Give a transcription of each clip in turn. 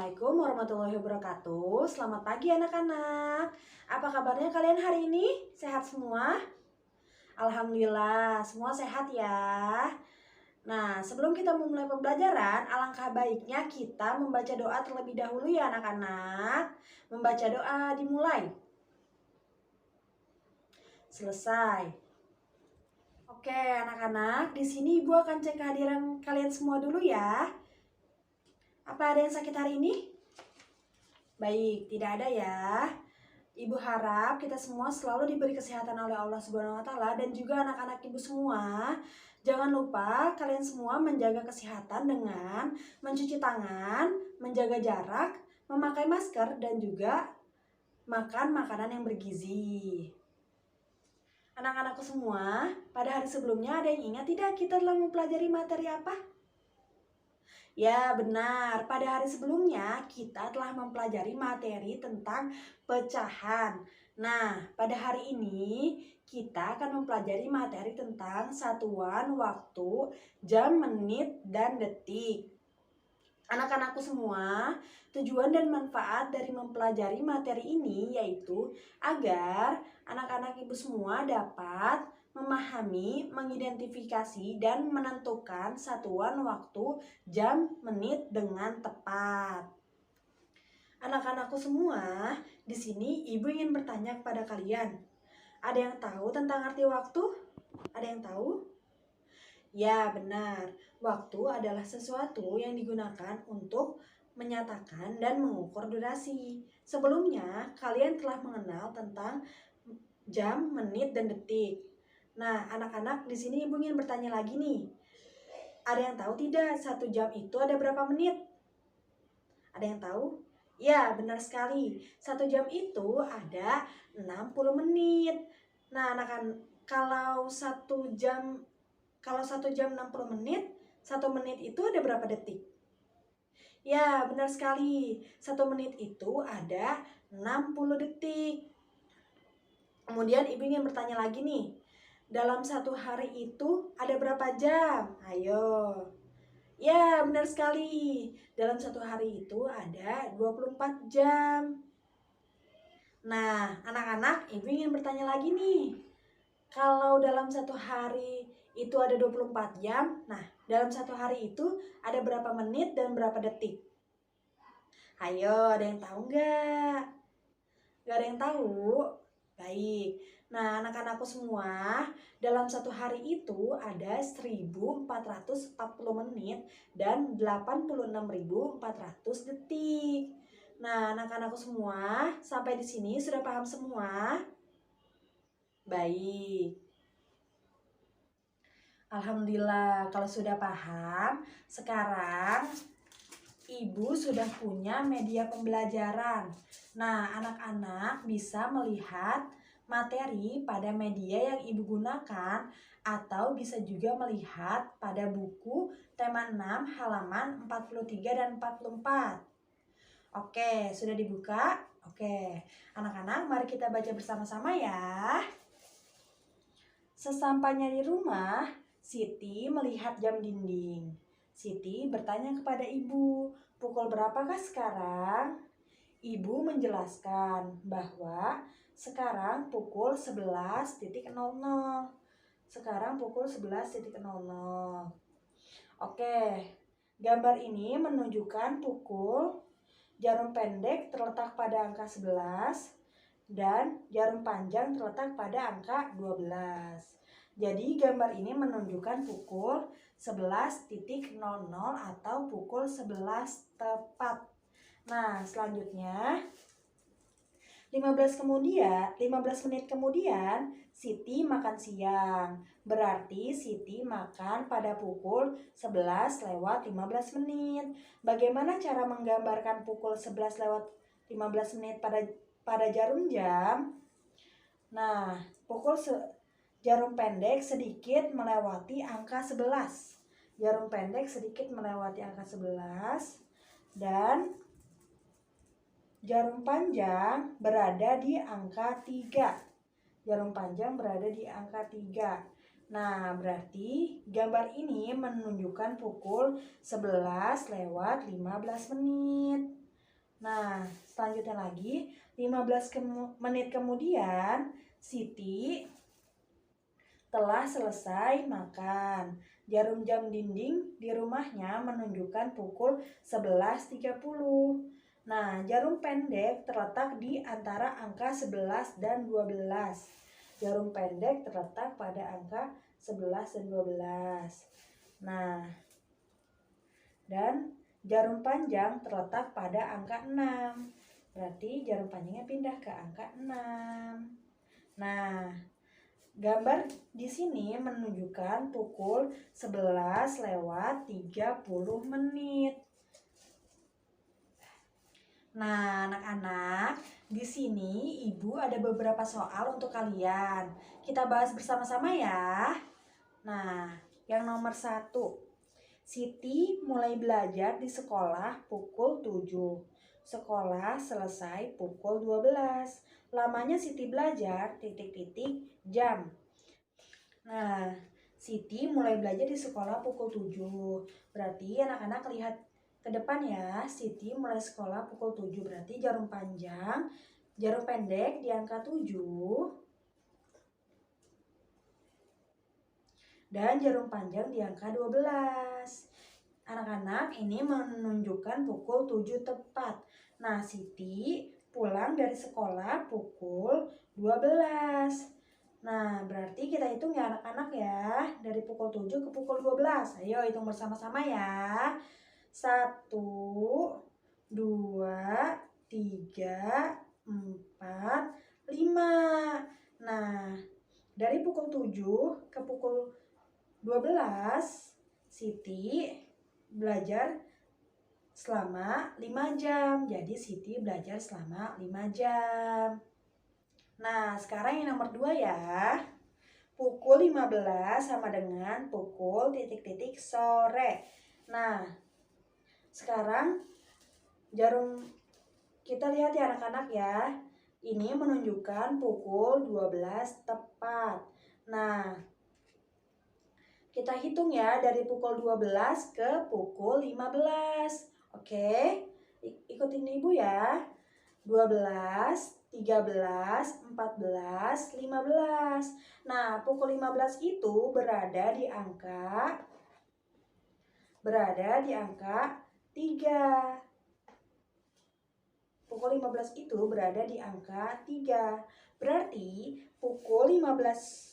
Assalamualaikum warahmatullahi wabarakatuh. Selamat pagi anak-anak. Apa kabarnya kalian hari ini? Sehat semua? Alhamdulillah, semua sehat ya. Nah, sebelum kita memulai pembelajaran, alangkah baiknya kita membaca doa terlebih dahulu ya anak-anak. Membaca doa dimulai. Selesai. Oke anak-anak, di sini Ibu akan cek kehadiran kalian semua dulu ya. Apa ada yang sakit hari ini? Baik, tidak ada ya. Ibu harap kita semua selalu diberi kesehatan oleh Allah Subhanahu wa taala dan juga anak-anak Ibu semua. Jangan lupa kalian semua menjaga kesehatan dengan mencuci tangan, menjaga jarak, memakai masker dan juga makan makanan yang bergizi. Anak-anakku semua, pada hari sebelumnya ada yang ingat tidak kita telah mempelajari materi apa? Ya benar, pada hari sebelumnya kita telah mempelajari materi tentang pecahan. Nah, pada hari ini kita akan mempelajari materi tentang satuan waktu, jam, menit, dan detik. Anak-anakku semua, tujuan dan manfaat dari mempelajari materi ini yaitu agar anak-anak Ibu semua dapat memahami, mengidentifikasi, dan menentukan satuan waktu, jam, menit dengan tepat. Anak-anakku semua, di sini Ibu ingin bertanya kepada kalian. Ada yang tahu tentang arti waktu? Ada yang tahu? Ya, benar. Waktu adalah sesuatu yang digunakan untuk menyatakan dan mengukur durasi. Sebelumnya, kalian telah mengenal tentang jam, menit, dan detik. Nah, anak-anak, di sini Ibu ingin bertanya lagi nih. Ada yang tahu tidak 1 jam itu ada berapa menit? Ada yang tahu? Ya, benar sekali. 1 jam itu ada 60 menit. Nah, anak-anak, kalau 1 jam 60 menit, 1 menit itu ada berapa detik? Ya, benar sekali. 1 menit itu ada 60 detik. Kemudian Ibu ingin bertanya lagi nih. Dalam 1 hari itu ada berapa jam? Ayo. Ya, benar sekali. Dalam 1 hari itu ada 24 jam. Nah, anak-anak, Ibu ingin bertanya lagi nih. Kalau dalam 1 hari itu ada 24 jam, nah dalam 1 hari itu ada berapa menit dan berapa detik? Ayo, ada yang tahu nggak? Nggak ada yang tahu? Baik. Nah, anak-anakku semua, dalam 1 hari itu ada 1440 menit dan 86.400 detik. Nah, anak-anakku semua, sampai di sini sudah paham semua? Baik. Alhamdulillah, kalau sudah paham, sekarang Ibu sudah punya media pembelajaran. Nah, anak-anak bisa melihat materi pada media yang Ibu gunakan atau bisa juga melihat pada buku tema 6 halaman 43 dan 44. Oke, sudah dibuka? Oke, anak-anak mari kita baca bersama-sama ya. Sesampainya di rumah, Siti melihat jam dinding. Siti bertanya kepada ibu, pukul berapakah sekarang? Ibu menjelaskan bahwa sekarang pukul 11.00. Sekarang pukul 11.00. Oke, gambar ini menunjukkan pukul, jarum pendek terletak pada angka 11, dan jarum panjang terletak pada angka 12. Jadi gambar ini menunjukkan pukul 11.00 atau pukul 11 tepat. Nah, selanjutnya 15 menit kemudian Siti makan siang. Berarti Siti makan pada pukul 11:15 menit. Bagaimana cara menggambarkan pukul 11:15 menit pada jarum jam? Nah, jarum pendek sedikit melewati angka 11. Jarum pendek sedikit melewati angka 11 dan jarum panjang berada di angka 3. Jarum panjang berada di angka 3. Nah, berarti gambar ini menunjukkan pukul 11:15 menit. Nah, selanjutnya lagi 15 menit kemudian Siti telah selesai makan. Jarum jam dinding di rumahnya menunjukkan pukul 11.30. Nah, jarum pendek terletak di antara angka 11 dan 12. Jarum pendek terletak pada angka 11 dan 12. Nah, dan jarum panjang terletak pada angka 6. Berarti jarum panjangnya pindah ke angka 6. Nah, gambar di sini menunjukkan pukul 11 lewat 30 menit. Nah, anak-anak, di sini Ibu ada beberapa soal untuk kalian. Kita bahas bersama-sama ya. Nah, yang nomor 1. Siti mulai belajar di sekolah pukul 7. Sekolah selesai pukul 12. Lamanya Siti belajar titik-titik jam. Nah, Siti mulai belajar di sekolah pukul 7. Berarti anak-anak lihat ke depan ya. Siti mulai sekolah pukul 7. Berarti jarum pendek di angka 7. Dan jarum panjang di angka 12. Anak-anak, ini menunjukkan pukul 7 tepat. Nah, Siti pulang dari sekolah pukul 12. Nah, berarti kita hitung ya anak-anak ya. Dari pukul 7 ke pukul 12. Ayo hitung bersama-sama ya. 1, 2, 3, 4, 5. Nah, dari pukul 7 ke pukul 12, Siti belajar selama 5 jam. Jadi Siti belajar selama 5 jam. Nah, sekarang yang nomor 2 ya. Pukul 15 sama dengan pukul titik-titik sore. Nah, sekarang jarum kita lihat ya anak-anak ya. Ini menunjukkan pukul 12 tepat. Nah, kita hitung ya dari pukul 12 ke pukul 15. Oke, ikutin Ibu ya. 12, 13, 14, 15. Nah, pukul 15 itu berada di angka 3. Pukul 15 itu berada di angka 3. Berarti pukul 15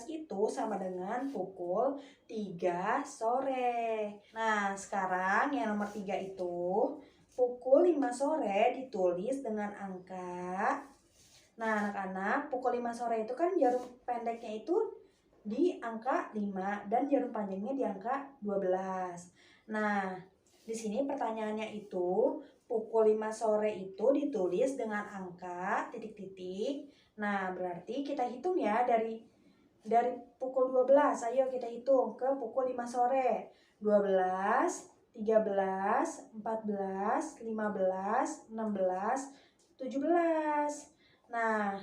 itu sama dengan pukul 3 sore. Nah, sekarang yang nomor 3 itu pukul 5 sore ditulis dengan angka. Nah, anak-anak, pukul 5 sore itu kan jarum pendeknya itu di angka 5 dan jarum panjangnya di angka 12. Nah, di sini pertanyaannya itu pukul 5 sore itu ditulis dengan angka titik-titik. Nah, berarti kita hitung ya dari pukul 12. Ayo kita hitung ke pukul 5 sore. 12, 13, 14, 15, 16, 17. Nah,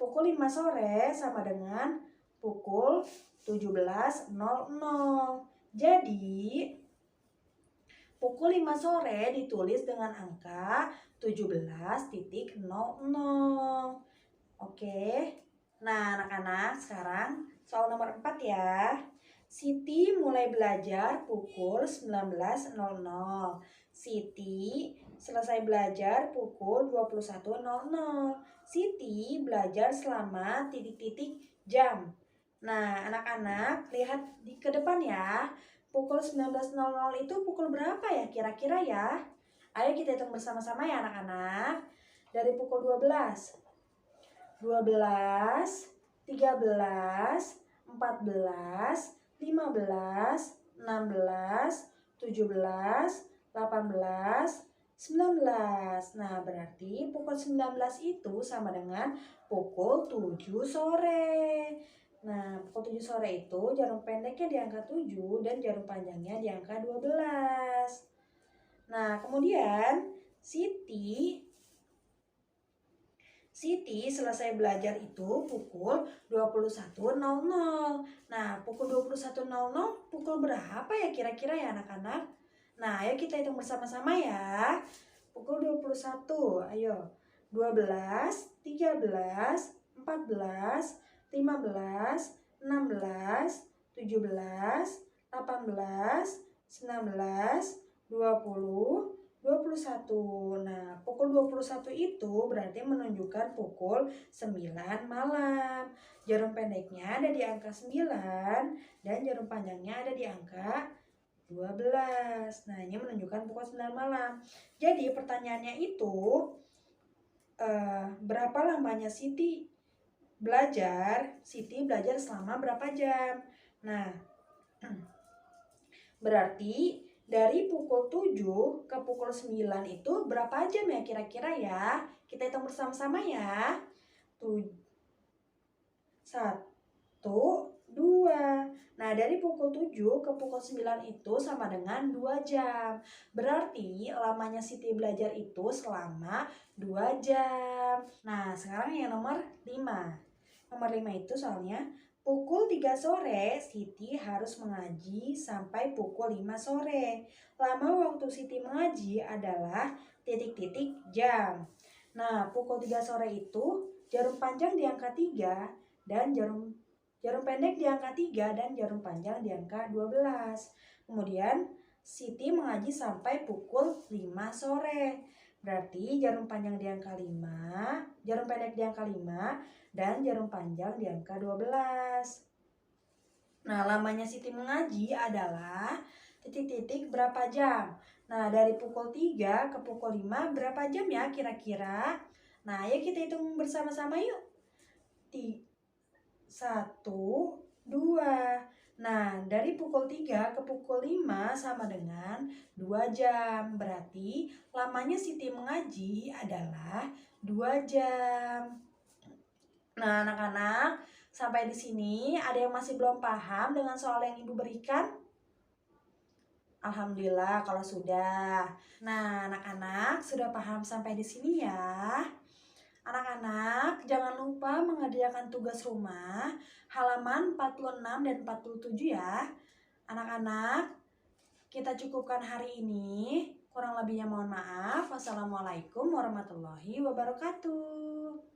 pukul 5 sore sama dengan pukul 17.00. Jadi, pukul 5 sore ditulis dengan angka 17.00. Oke. Nah, anak-anak, sekarang soal nomor 4 ya. Siti mulai belajar pukul 19.00. Siti selesai belajar pukul 21.00. Siti belajar selama titik-titik jam. Nah, anak-anak lihat ke depan ya. Pukul 19.00 itu pukul berapa ya kira-kira ya? Ayo kita hitung bersama-sama ya anak-anak. Dari pukul 12, 13, 14, 15, 16, 17, 18, 19. Nah, berarti pukul 19 itu sama dengan pukul 7 sore. Nah, pukul 7 sore itu jarum pendeknya di angka 7 dan jarum panjangnya di angka 12. Nah, kemudian Siti selesai belajar itu pukul 21.00. Nah, pukul 21.00 pukul berapa ya kira-kira ya anak-anak? Nah, ayo kita hitung bersama-sama ya. Pukul 21, ayo. 12, 13, 14, 15, 16, 17, 18, 19, 20, 21. Nah, pukul 21 itu berarti menunjukkan pukul 9 malam. Jarum pendeknya ada di angka 9 dan jarum panjangnya ada di angka 12. Nah, ini menunjukkan pukul 9 malam. Jadi, pertanyaannya itu, berapa lamanya Siti belajar? Siti belajar selama berapa jam? Nah, berarti dari pukul 7 ke pukul 9 itu berapa jam ya kira-kira ya? Kita hitung bersama-sama ya. 1, 2. Nah, dari pukul 7 ke pukul 9 itu sama dengan 2 jam. Berarti lamanya Siti belajar itu selama 2 jam. Nah, sekarang yang nomor 5. Nomor 5 itu soalnya pukul 3 sore Siti harus mengaji sampai pukul 5 sore. Lama waktu Siti mengaji adalah titik-titik jam. Nah, pukul 3 sore itu jarum panjang di angka 3 dan jarum pendek di angka 3 dan jarum panjang di angka 12. Kemudian Siti mengaji sampai pukul 5 sore. Berarti jarum panjang di angka 5, jarum pendek di angka 5 dan jarum panjang di angka 12. Nah, lamanya Siti mengaji adalah titik-titik berapa jam. Nah, dari pukul 3 ke pukul 5 berapa jam ya kira-kira? Nah, ayo kita hitung bersama-sama yuk. 1, 2. Nah, dari pukul 3 ke pukul 5 sama dengan 2 jam. Berarti lamanya Siti mengaji adalah 2 jam. Nah, anak-anak, sampai di sini ada yang masih belum paham dengan soal yang Ibu berikan? Alhamdulillah kalau sudah. Nah, anak-anak sudah paham sampai di sini ya. Anak-anak, jangan lupa mengerjakan tugas rumah halaman 46 dan 47 ya. Anak-anak, kita cukupkan hari ini. Kurang lebihnya mohon maaf. Wassalamualaikum warahmatullahi wabarakatuh.